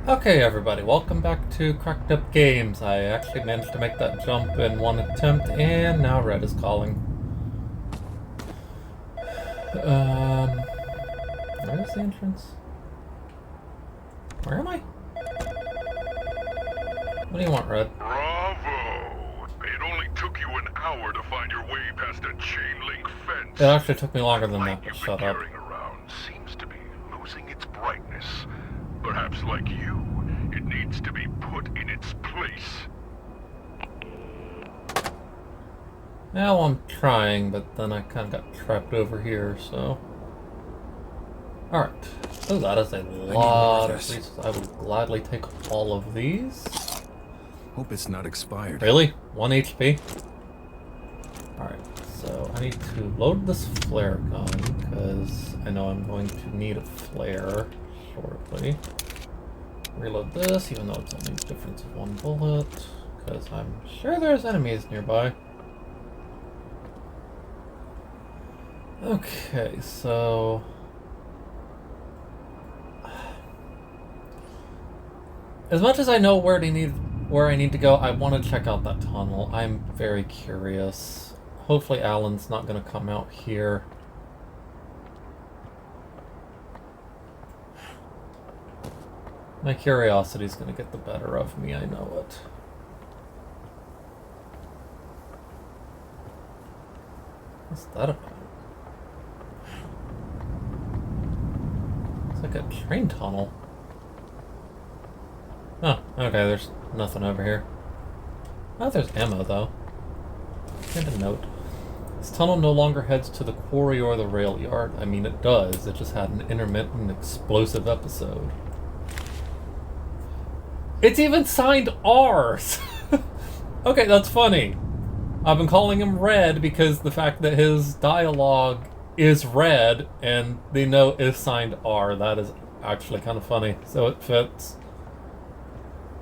Okay, everybody, welcome back to Cracked Up Games. I actually managed to make that jump in one attempt, and now Red is calling. Where's the entrance? Where am I? What do you want, Red? Bravo! It only took you an hour to find your way past a chain link fence. It actually took me longer than Light that, but you've shut been up. carrying around seems to be losing its brightness. Perhaps like you, it needs to be put in its place. Now I'm trying, but then I kind of got trapped over here, so... Alright. Oh, that is a lot of resources. I would gladly take all of these. Hope it's not expired. Really? 1 HP? Alright, so I need to load this flare gun, because I know I'm going to need a flare shortly. Reload this, even though it's only a difference of 1 bullet, because I'm sure there's enemies nearby. Okay, so... As much as I know where I need to go, I want to check out that tunnel. I'm very curious. Hopefully Alan's not going to come out here. My curiosity is going to get the better of me, I know it. What's that about? It's like a train tunnel. Oh, okay, there's nothing over here. Oh, there's ammo, though. And a note. This tunnel no longer heads to the quarry or the rail yard. I mean, it does. It just had an intermittent explosive episode. It's even signed R's! Okay, that's funny. I've been calling him Red because the fact that his dialogue is red and the note is signed R. That is actually kind of funny, so it fits.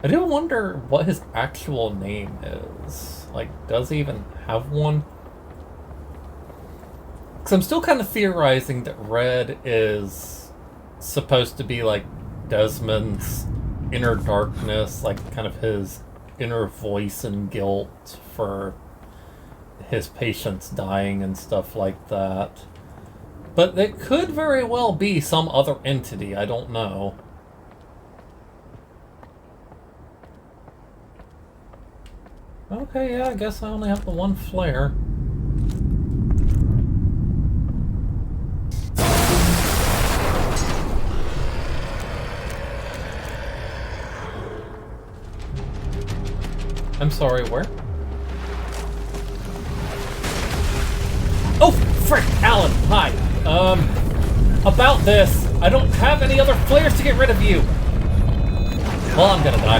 I do wonder what his actual name is. Like, does he even have one? Because I'm still kind of theorizing that Red is supposed to be like Desmond's inner darkness, like kind of his inner voice and guilt for his patients dying and stuff like that. But it could very well be some other entity, I don't know. Okay, yeah, I guess I only have the 1 flare. I'm sorry, where? Oh, frick! Alan, hi! About this, I don't have any other flares to get rid of you! Well, I'm gonna die.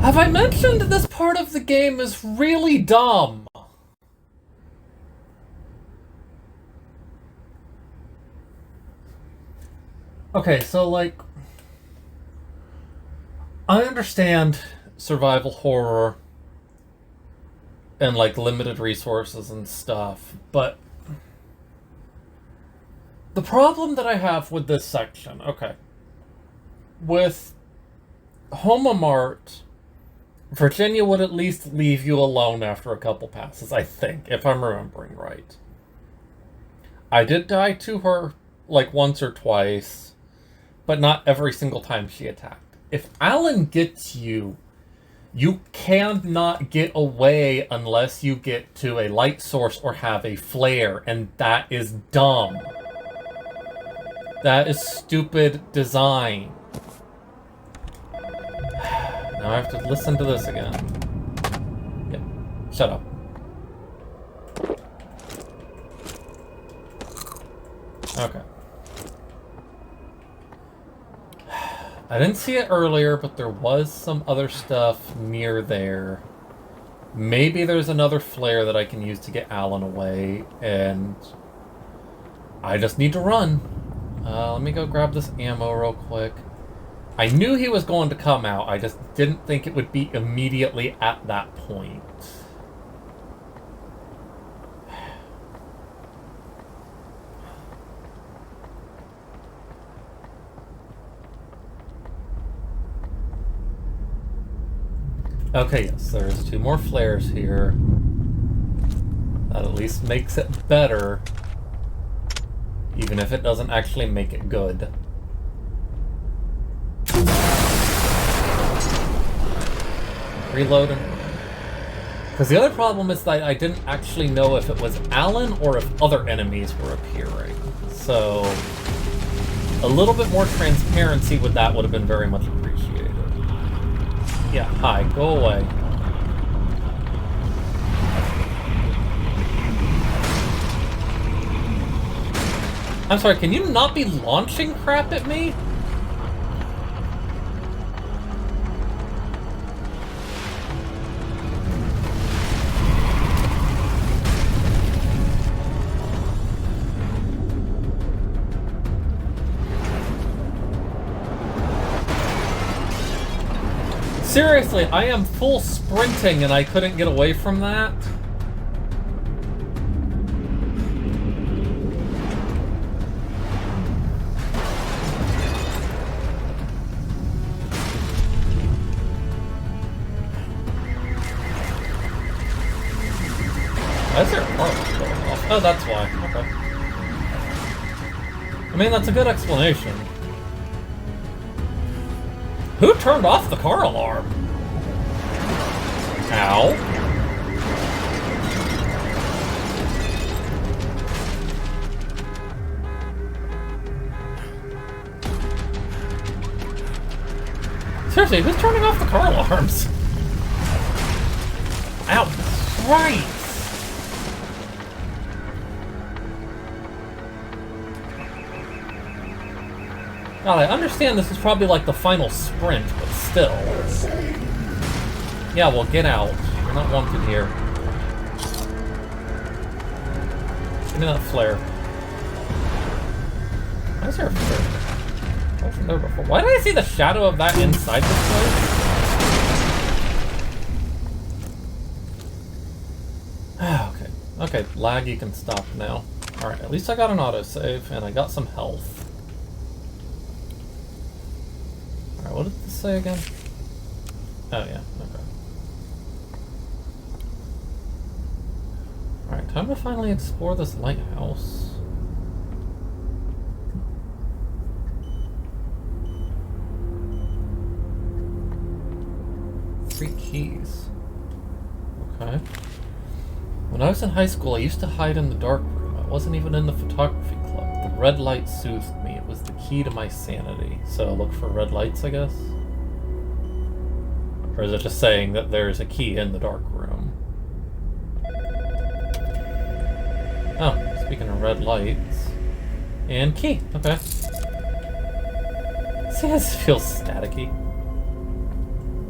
Have I mentioned this part of the game is really dumb? Okay, so like... I understand survival horror and like limited resources and stuff, but the problem that I have with this section, okay, with Homamart, Virginia would at least leave you alone after a couple passes, I think, if I'm remembering right. I did die to her like once or twice, but not every single time she attacked. If Alan gets you, you cannot get away unless you get to a light source or have a flare, and that is dumb. That is stupid design. Now I have to listen to this again. Yep. Shut up. Okay. I didn't see it earlier, but there was some other stuff near there. Maybe there's another flare that I can use to get Alan away, and I just need to run. Let me go grab this ammo real quick. I knew he was going to come out, I just didn't think it would be immediately at that point. Okay, yes, there's 2 more flares here. That at least makes it better, even if it doesn't actually make it good. Reloading. Because the other problem is that I didn't actually know if it was Alan or if other enemies were appearing. So, a little bit more transparency with that would have been very much appreciated. Yeah, hi, go away. I'm sorry, can you not be launching crap at me? Seriously, I am full sprinting and I couldn't get away from that? Why is there a car going off? Oh, that's why. Okay. I mean, that's a good explanation. Who turned off the car alarm? Ow. Seriously, who's turning off the car alarms? Ow. Right. God, I understand this is probably like the final sprint, but still. Yeah, well, get out. You're not wanted here. Give me that flare. Why is there a flare? I wasn't there before. Why did I see the shadow of that inside this place? Okay, lag, you can stop now. Alright, at least I got an autosave, and I got some health. Alright, what did this say again? Oh, yeah, okay. Alright, time to finally explore this lighthouse. Three keys. Okay. When I was in high school, I used to hide in the dark room. I wasn't even in the photography club. The red light soothed me. It was the key to my sanity. So look for red lights, I guess? Or is it just saying that there's a key in the dark room? Oh, speaking of red lights. And key, okay. See, this feels staticky.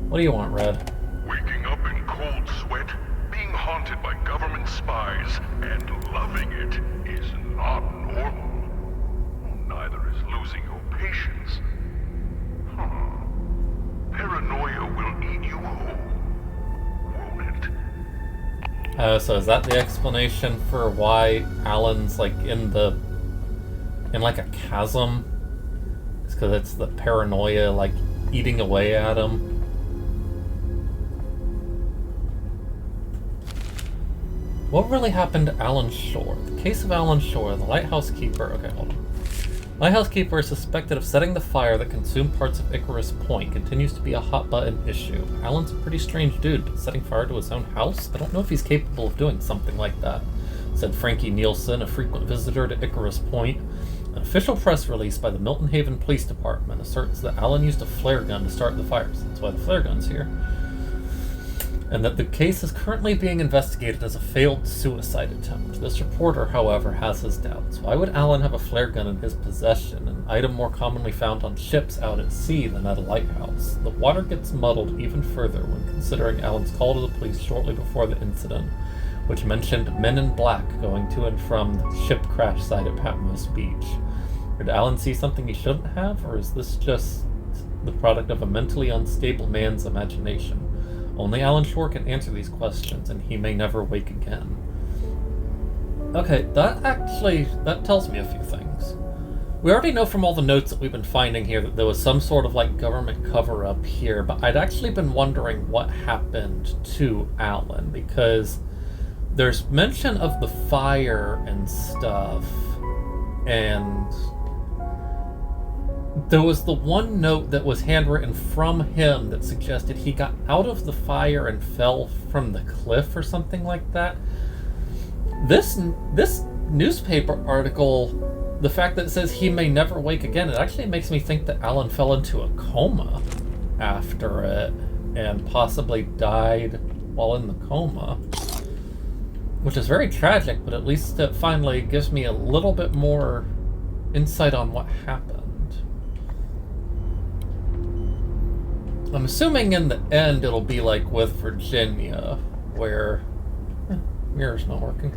What do you want, Red? Waking up in cold sweat, being haunted by government spies, and loving it is not normal. Neither is losing your patience. Paranoia will eat you whole, won't it? So is that the explanation for why Alan's like in like a chasm? It's because it's the paranoia like eating away at him. What really happened to Alan Shore? The case of Alan Shore, the lighthouse keeper. Okay, hold on. Lighthouse keeper is suspected of setting the fire that consumed parts of Icarus Point. Continues to be a hot button issue. Alan's a pretty strange dude, but setting fire to his own house? I don't know if he's capable of doing something like that, said Frankie Nielsen, a frequent visitor to Icarus Point. An official press release by the Milton Haven Police Department asserts that Alan used a flare gun to start the fires. That's why the flare gun's here. And that the case is currently being investigated as a failed suicide attempt. This reporter, however, has his doubts. Why would Alan have a flare gun in his possession, an item more commonly found on ships out at sea than at a lighthouse? The water gets muddled even further when considering Alan's call to the police shortly before the incident, which mentioned men in black going to and from the ship crash site at Patmos Beach. Did Alan see something he shouldn't have, or is this just the product of a mentally unstable man's imagination? Only Alan Shore can answer these questions, and he may never wake again. Okay, that tells me a few things. We already know from all the notes that we've been finding here that there was some sort of like government cover-up here, but I'd actually been wondering what happened to Alan, because there's mention of the fire and stuff, and there was the one note that was handwritten from him that suggested he got out of the fire and fell from the cliff or something like that. This newspaper article, the fact that it says he may never wake again, it actually makes me think that Alan fell into a coma after it and possibly died while in the coma, which is very tragic, but at least it finally gives me a little bit more insight on what happened. I'm assuming in the end it'll be like with Virginia, where... mirror's not working.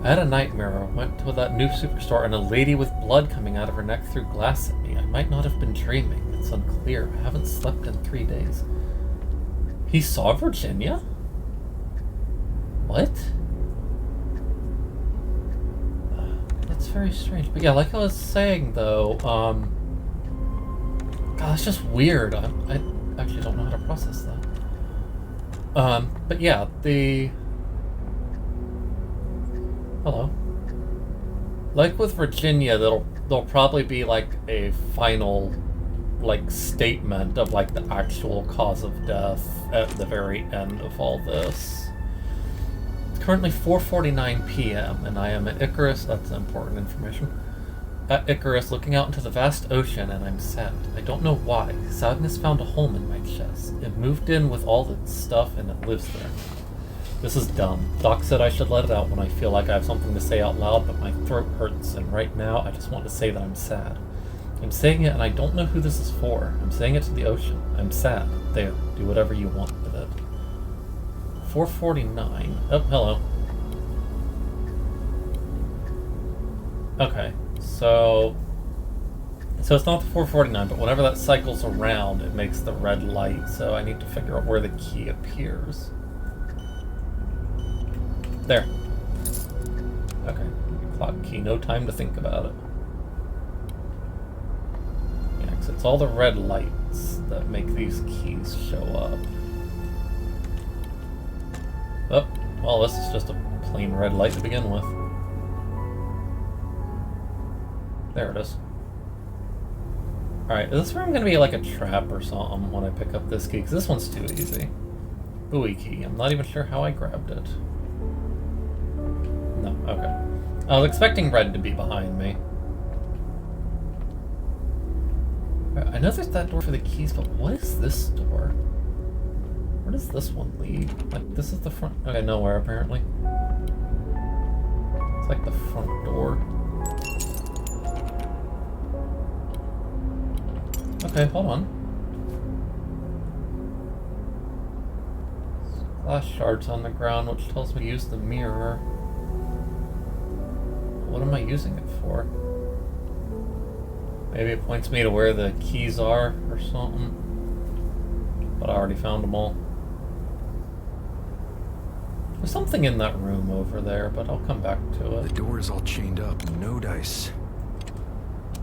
I had a nightmare. I went to that new superstore and a lady with blood coming out of her neck threw glass at me. I might not have been dreaming. It's unclear. I haven't slept in 3 days. He saw Virginia? What? That's very strange. But yeah, like I was saying though, God, that's just weird. I actually don't know how to process that. But yeah, hello. Like with Virginia, there'll probably be like a final like statement of like the actual cause of death at the very end of all this. It's currently 4:49 p.m. and I am at Icarus. That's important information. At Icarus, looking out into the vast ocean, and I'm sad. I don't know why. Sadness found a home in my chest. It moved in with all its stuff, and it lives there. This is dumb. Doc said I should let it out when I feel like I have something to say out loud, but my throat hurts, and right now I just want to say that I'm sad. I'm saying it, and I don't know who this is for. I'm saying it to the ocean. I'm sad. There. Do whatever you want with it. 4:49. Oh, hello. Okay. So it's not the 4:49, but whenever that cycles around, it makes the red light, so I need to figure out where the key appears. There. Okay. Clock key, no time to think about it. Yeah, because it's all the red lights that make these keys show up. Oh, well, this is just a plain red light to begin with. There it is. Alright, is this room going to be like a trap or something when I pick up this key? Because this one's too easy. Buoy key. I'm not even sure how I grabbed it. No, okay. I was expecting red to be behind me. I know there's that door for the keys, but what is this door? Where does this one lead? Like, this is the front... Okay, nowhere, apparently. It's like the front door. Okay, hold on. Glass shards on the ground, which tells me to use the mirror. What am I using it for? Maybe it points me to where the keys are or something. But I already found them all. There's something in that room over there, but I'll come back to it. The door is all chained up, no dice.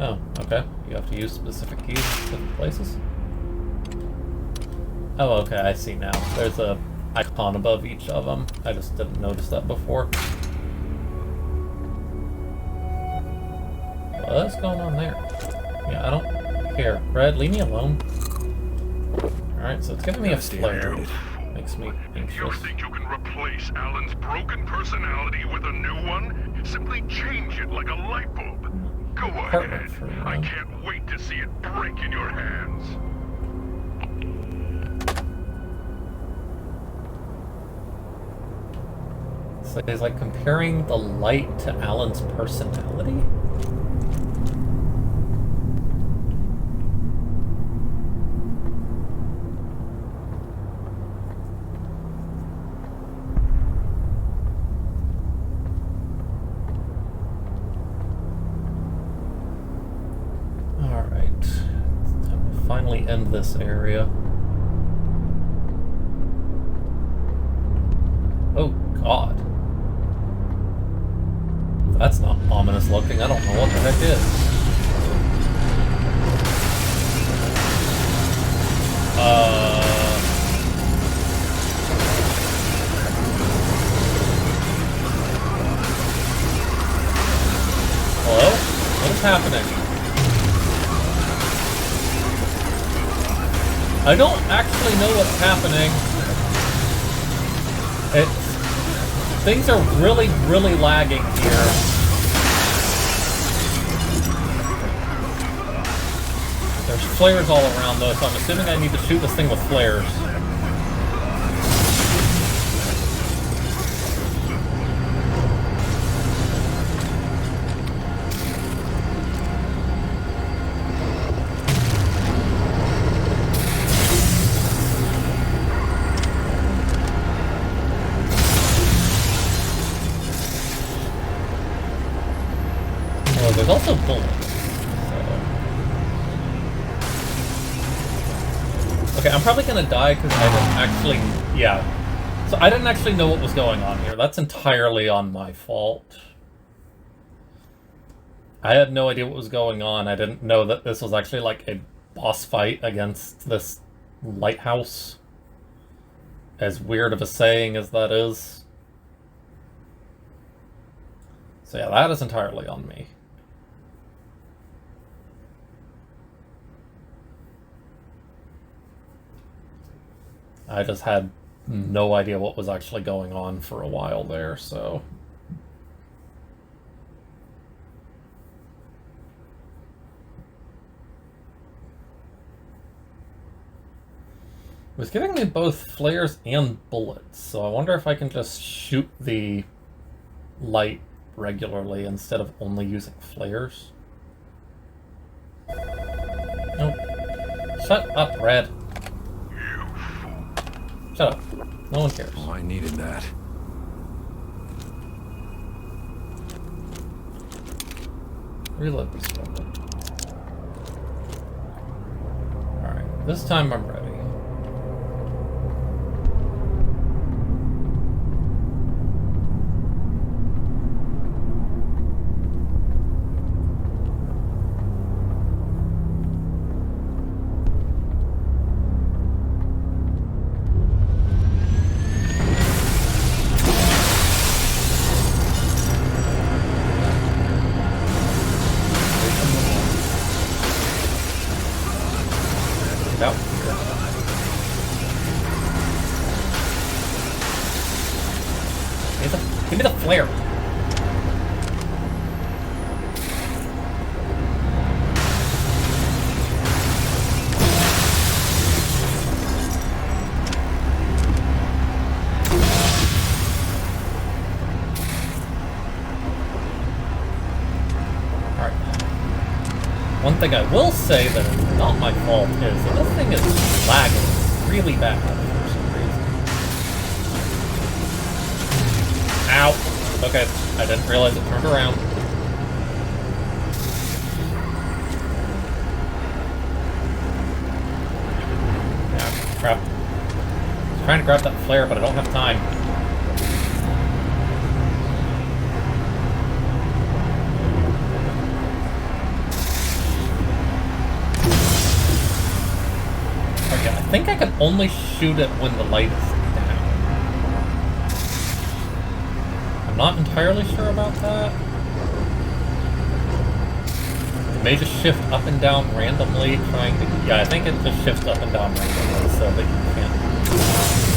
Oh, okay. You have to use specific keys in specific places? Oh, okay, I see now. There's a icon above each of them. I just didn't notice that before. What's going on there? Yeah, I don't care. Red, leave me alone. Alright, so it's giving me a flare. Makes me You anxious. think you can replace Alan's broken personality with a new one? Simply change it like a light bulb. Go ahead. I can't wait to see it break in your hands. So it's like comparing the light to Alan's personality? Finally end this area. Oh God. That's not ominous looking. I don't know what the heck is. Hello? What is happening? I don't actually know what's happening. Things are really, really lagging here. There's flares all around though, so I'm assuming I need to shoot this thing with flares. There's also bullets. So. Okay, I'm probably gonna die because I didn't actually... Yeah. So I didn't actually know what was going on here. That's entirely on my fault. I had no idea what was going on. I didn't know that this was actually like a boss fight against this lighthouse. As weird of a saying as that is. So yeah, that is entirely on me. I just had no idea what was actually going on for a while there, so... It was giving me both flares and bullets, so I wonder if I can just shoot the light regularly instead of only using flares. Nope. Shut up, Red. Shut up. No one cares. Oh, I needed that. Reload this weapon. Alright, this time I'm ready. Out here. Give me the flare. Alright. One thing I will say that is not my fault is that this thing is lagging really bad for some reason. Ow! Okay, I didn't realize it turned around. Yeah, crap. I was trying to grab that flare, but I don't have time. I think I can only shoot it when the light is down. I'm not entirely sure about that. It may just shift up and down randomly, trying to... Yeah, I think it just shifts up and down randomly so that you can't...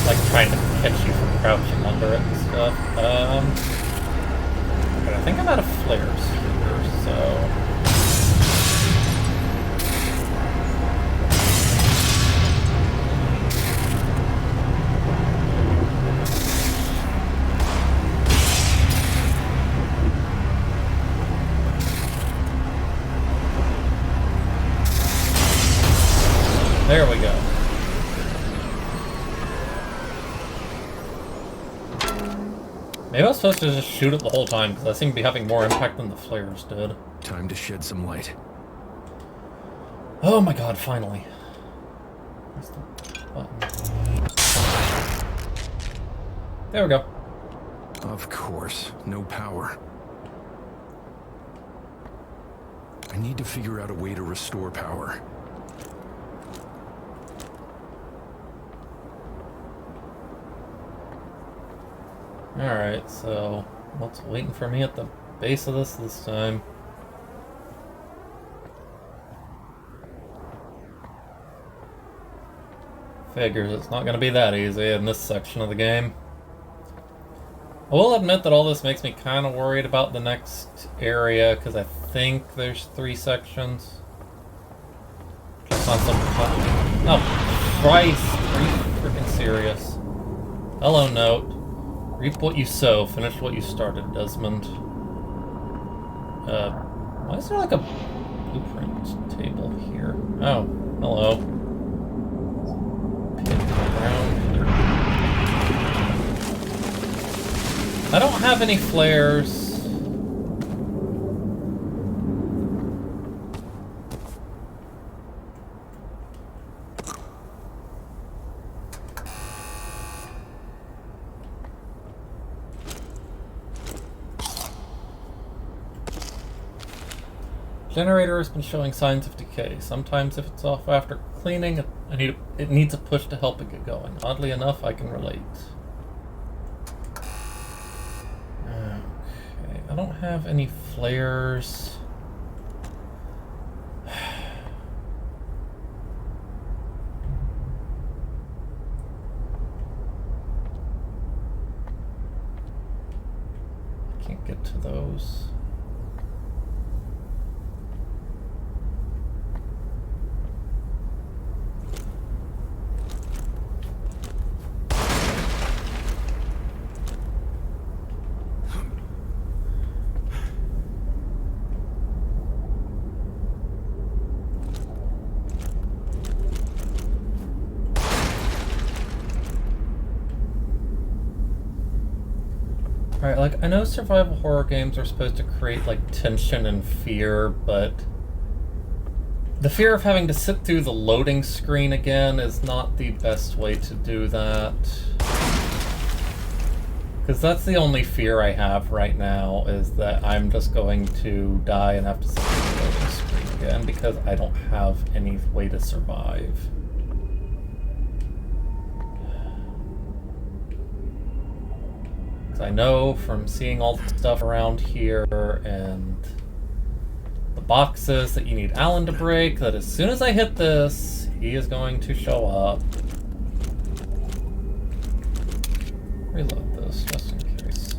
Like, trying to catch you from crouching under it and stuff. But I think I'm out of flares here, so... There we go. Maybe I was supposed to just shoot it the whole time, because I seem to be having more impact than the flares did. Time to shed some light. Oh my god, finally. Where's the button? There we go. Of course, no power. I need to figure out a way to restore power. Alright, so what's waiting for me at the base of this time? Figures it's not gonna be that easy in this section of the game. I will admit that all this makes me kind of worried about the next area, because I think there's 3 sections. Just on some... Oh, Christ! Are you freaking serious? Hello, note. Reap what you sow, finish what you started, Desmond. Why is there like a blueprint table here? Oh, hello. I don't have any flares. Generator has been showing signs of decay. Sometimes if it's off after cleaning, it needs a push to help it get going. Oddly enough, I can relate. Okay, I don't have any flares. I can't get to those. Alright, like, I know survival horror games are supposed to create, like, tension and fear, but the fear of having to sit through the loading screen again is not the best way to do that. Because that's the only fear I have right now, is that I'm just going to die and have to sit through the loading screen again, because I don't have any way to survive. I know from seeing all the stuff around here and the boxes that you need Alan to break, that as soon as I hit this, he is going to show up. Reload this, just in case.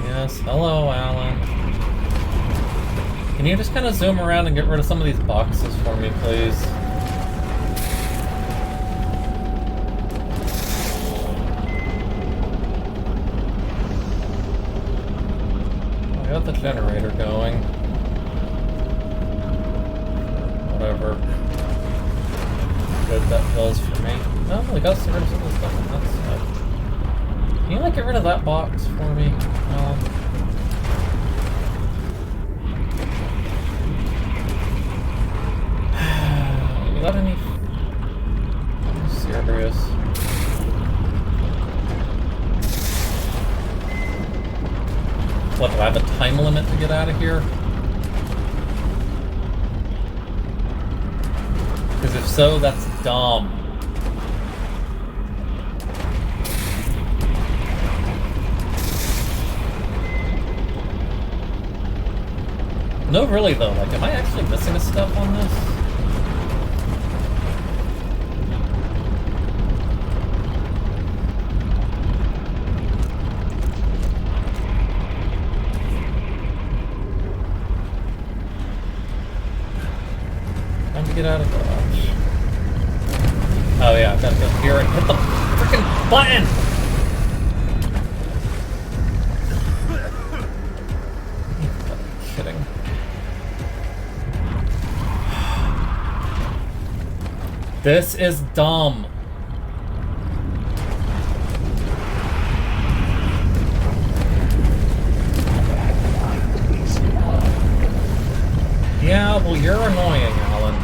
Yes, hello, Alan. Can you just kind of zoom around and get rid of some of these boxes for me, please? I got the generator going. Whatever. Good that does for me. Oh, we got rid of some of the stuff on that side. Can you, like, get rid of that box for me? Got any? I'm serious. What, do I have a time limit to get out of here? Because if so, that's dumb. No, really though, like, am I actually missing a step on this? Get out of Dodge. Oh yeah, I've got to go here and hit the freaking button! You've got to be kidding. This is dumb. Yeah, well, you're annoying, Alan.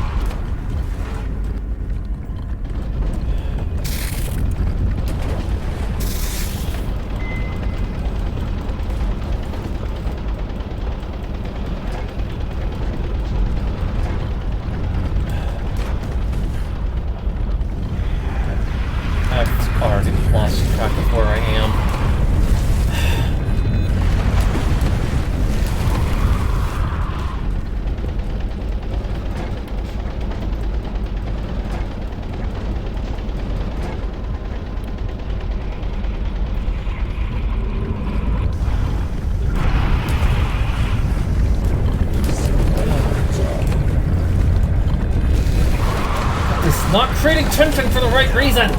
not creating tension for the right reasons!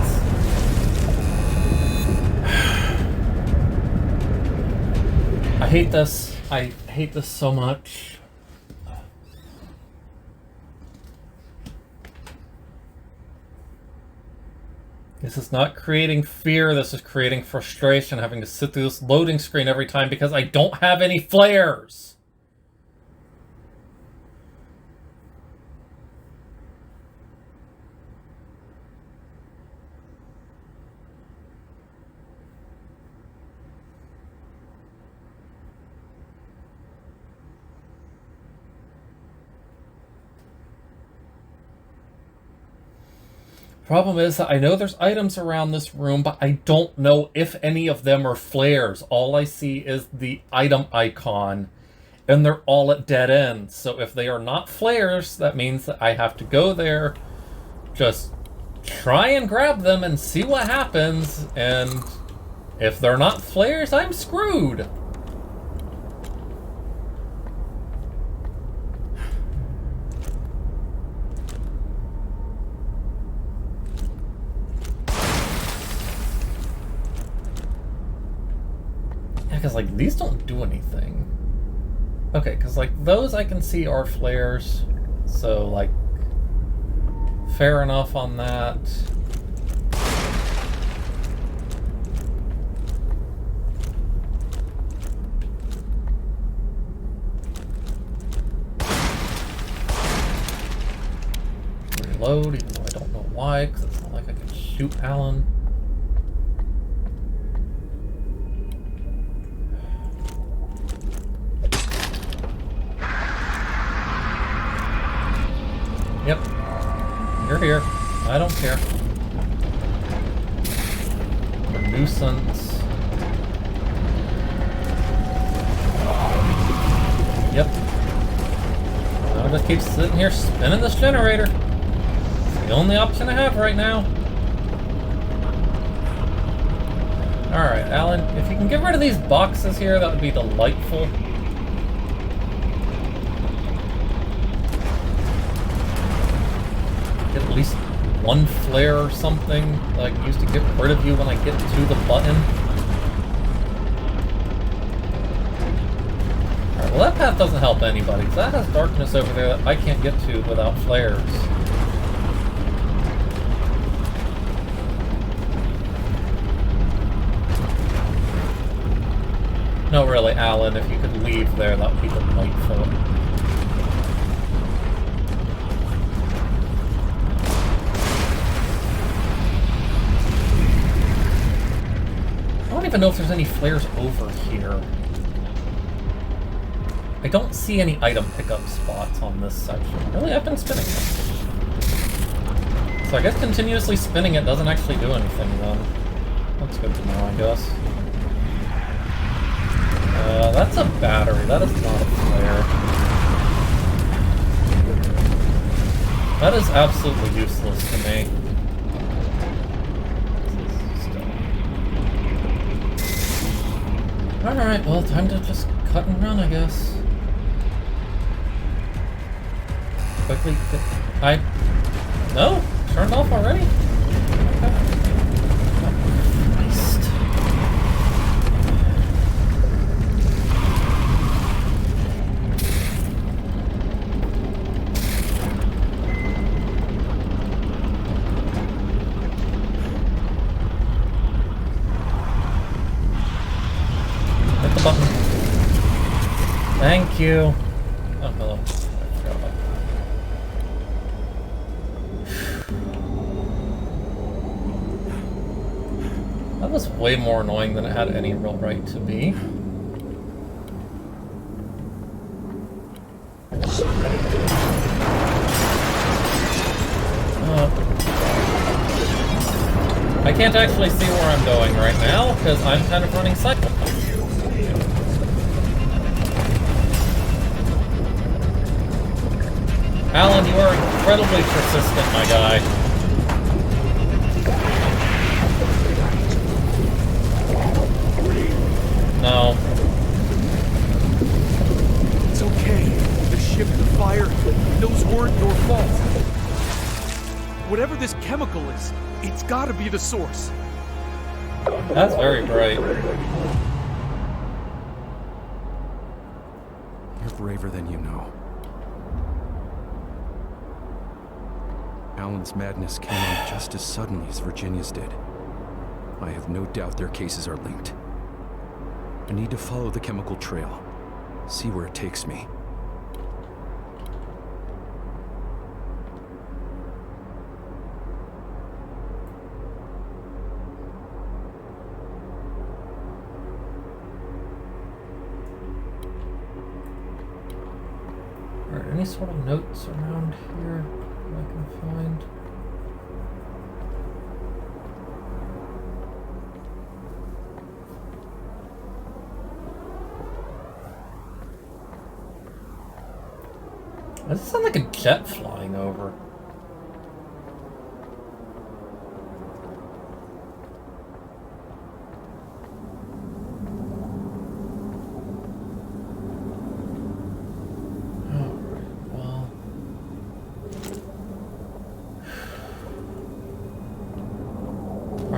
I hate this. I hate this so much. This is not creating fear, this is creating frustration, having to sit through this loading screen every time because I don't have any flares! Problem is that I know there's items around this room, but I don't know if any of them are flares. All I see is the item icon, and they're all at dead ends. So if they are not flares, that means that I have to go there, just try and grab them and see what happens, and if they're not flares, I'm screwed. Because, like, these don't do anything. Okay, because, like, those I can see are flares. So, like, fair enough on that. Reload, even though I don't know why, because it's not like I can shoot Alan. Yep. You're here. I don't care. A nuisance. Yep. I'll just keep sitting here spinning this generator. It's the only option I have right now. Alright, Alan, if you can get rid of these boxes here, that would be delightful. Get at least one flare or something that I can use to get rid of you when I get to the button. Alright, well that path doesn't help anybody, because that has darkness over there that I can't get to without flares. No, really, Alan, if you could leave there, that would be delightful. I don't even know if there's any flares over here. I don't see any item pickup spots on this section. Really, I've been spinning it. So I guess continuously spinning it doesn't actually do anything then. That's good to know, I guess. That's a battery. That is not a flare. That is absolutely useless to me. Alright, well, time to just cut and run, I guess. Quickly get... No? Turned off already? Okay. Oh, Christ. Hit the button. Thank you. Oh, hello. I forgot about that. That was way more annoying than it had any real right to be. I can't actually see where I'm going right now, because I'm kind of running cycle. Alan, you are incredibly persistent, my guy. No. It's okay. The ship, the fire, those weren't your fault. Whatever this chemical is, it's gotta be the source. That's very bright. You're braver than you know. Alan's madness came on just as suddenly as Virginia's did. I have no doubt their cases are linked. I need to follow the chemical trail, see where it takes me. Are there any sort of notes around here that I can find? Does it sound like a jet flying over?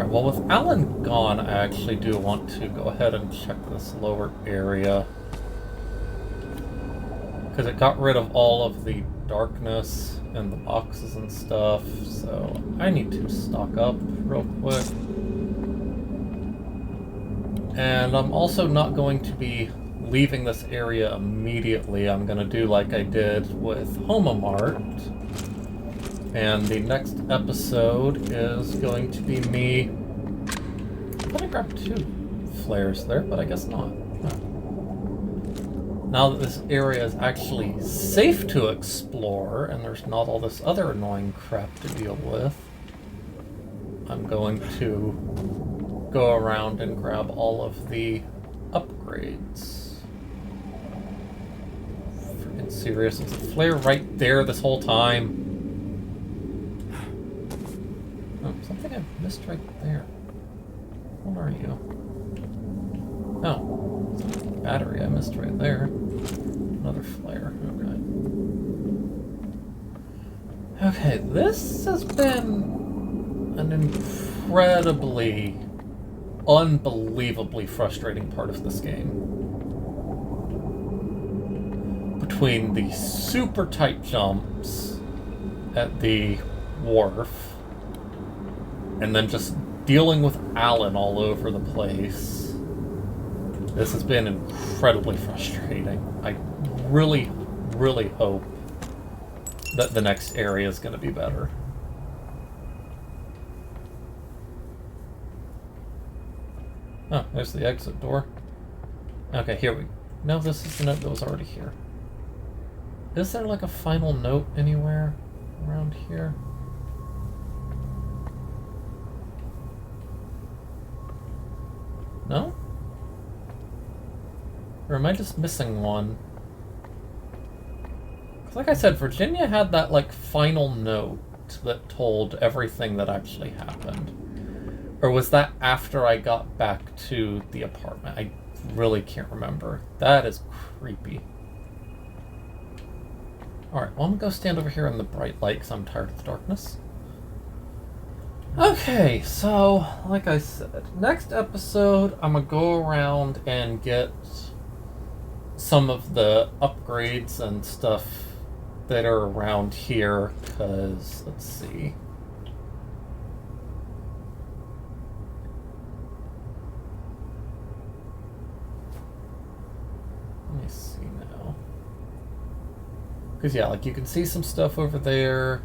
Well, with Alan gone, I actually do want to go ahead and check this lower area. Because it got rid of all of the darkness and the boxes and stuff, so I need to stock up real quick. And I'm also not going to be leaving this area immediately. I'm going to do like I did with Homomart. And the next episode is going to be me... I'm gonna grab 2 flares there, but I guess not. No. Now that this area is actually safe to explore, and there's not all this other annoying crap to deal with, I'm going to go around and grab all of the upgrades. Freaking serious, it's a flare right there this whole time. Oh, something I missed right there. What are you? Oh, battery I missed right there. Another flare. Okay. Okay, this has been an incredibly, unbelievably frustrating part of this game. Between the super tight jumps at the wharf, and then just dealing with Alan all over the place. This has been incredibly frustrating. I really, really hope that the next area is going to be better. Oh, there's the exit door. Okay, here we... No, this is the note that was already here. Is there like a final note anywhere around here? No? Or am I just missing one? 'Cause like I said, Virginia had that, like, final note that told everything that actually happened. Or was that after I got back to the apartment? I really can't remember. That is creepy. Alright, well, I'm gonna go stand over here in the bright light because I'm tired of the darkness. Okay, so, like I said, next episode, I'm gonna go around and get some of the upgrades and stuff that are around here, because, let's see. Let me see now. Because, yeah, like, you can see some stuff over there.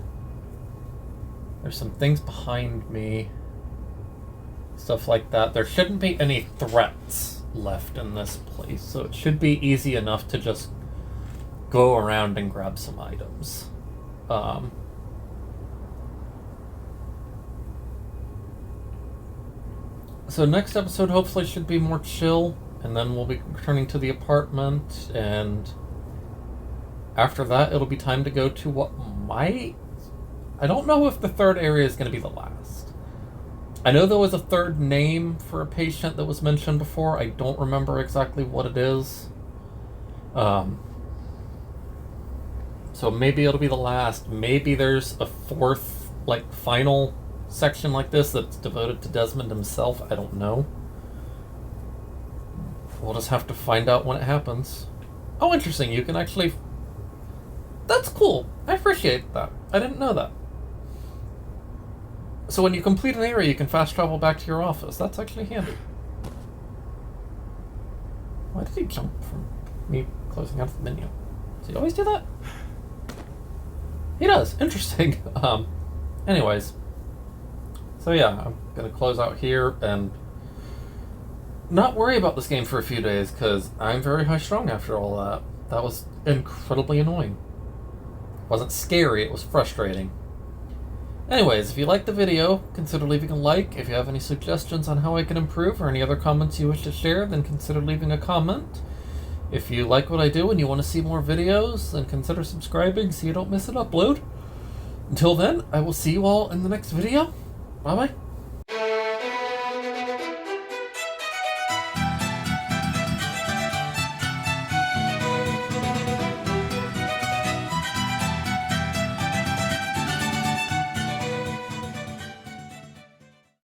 There's some things behind me. Stuff like that. There shouldn't be any threats left in this place, so it should be easy enough to just go around and grab some items. So next episode hopefully should be more chill, and then we'll be returning to the apartment, and after that it'll be time to go to what might... I don't know if the third area is going to be the last. I know there was a third name for a patient that was mentioned before. I don't remember exactly what it is. So maybe it'll be the last. Maybe there's a fourth like, final section like this that's devoted to Desmond himself. I don't know. We'll just have to find out when it happens. Oh, interesting. You can actually... That's cool. I appreciate that. I didn't know that. So when you complete an area, you can fast travel back to your office. That's actually handy. Why did he jump from me closing out the menu? Does he always do that? He does. Interesting. Anyways. So yeah, I'm going to close out here and not worry about this game for a few days, because I'm very high-strung after all that. That was incredibly annoying. It wasn't scary, it was frustrating. Anyways, if you liked the video, consider leaving a like. If you have any suggestions on how I can improve or any other comments you wish to share, then consider leaving a comment. If you like what I do and you want to see more videos, then consider subscribing so you don't miss an upload. Until then, I will see you all in the next video. Bye-bye.